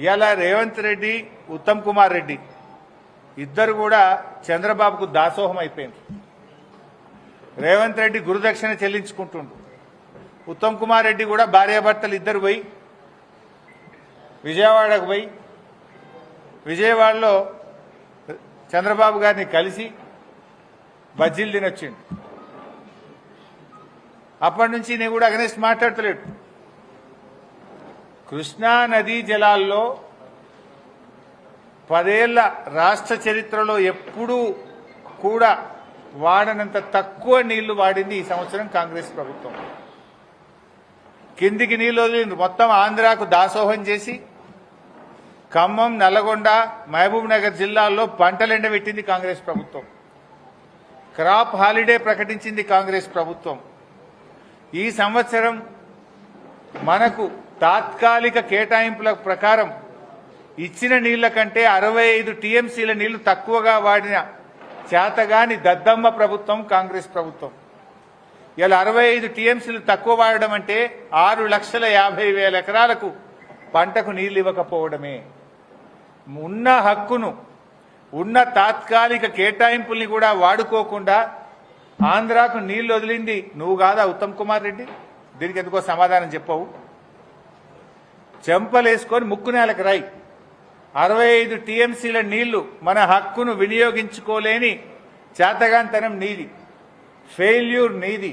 ఇవాళ రేవంత్ రెడ్డి ఉత్తమ్ కుమార్ రెడ్డి ఇద్దరు కూడా చంద్రబాబుకు దాసోహం అయిపోయింది. రేవంత్ రెడ్డి గురుదక్షిణ చెల్లించుకుంటుండు. ఉత్తమ్ కుమార్ రెడ్డి కూడా భార్యాభర్తలు ఇద్దరు పోయి విజయవాడకు పోయి విజయవాడలో చంద్రబాబు గారిని కలిసి బజ్జీలు తినొచ్చిండు. అప్పటి నుంచి నేను కూడా అగనెస్ట్ మాట్లాడతలేడు. కృష్ణా నదీ జలాల్లో 10 ఏళ్ల రాష్ట్ర చరిత్రలో ఎప్పుడూ కూడా వాడనంత తక్కువ నీళ్లు వాడింది ఈ సంవత్సరం కాంగ్రెస్ ప్రభుత్వం. కిందికి నీళ్లు వదిలింది. మొత్తం ఆంధ్రాకు దాసోహం చేసి ఖమ్మం, నల్లగొండ, మహబూబ్ నగర్ జిల్లాల్లో పంటలు ఎండబెట్టింది కాంగ్రెస్ ప్రభుత్వం. క్రాప్ హాలిడే ప్రకటించింది కాంగ్రెస్ ప్రభుత్వం. ఈ సంవత్సరం మనకు తాత్కాలిక కేటాయింపుల ప్రకారం ఇచ్చిన నీళ్ల కంటే 65 టీఎంసీల నీళ్లు తక్కువగా వాడిన చేతగాని దద్దమ్మ ప్రభుత్వం కాంగ్రెస్ ప్రభుత్వం. ఇలా 65 టీఎంసీలు తక్కువ వాడడం అంటే 6,50,000 ఎకరాలకు పంటకు నీళ్లు ఇవ్వకపోవడమే. ఉన్న హక్కును, ఉన్న తాత్కాలిక కేటాయింపుల్ని కూడా వాడుకోకుండా ఆంధ్రాకు నీళ్లు వదిలింది నువ్వు కాదా ఉత్తమ్ కుమార్ రెడ్డి? దీనికి ఎందుకో సమాధానం చెప్పవు. చెంపలేసుకొని ముక్కు నేలకు రాయి. 65 టీఎంసీల నీళ్లు మన హక్కును వినియోగించుకోలేని చేతగాంతనం నీది, ఫెయిల్యూర్ నీది.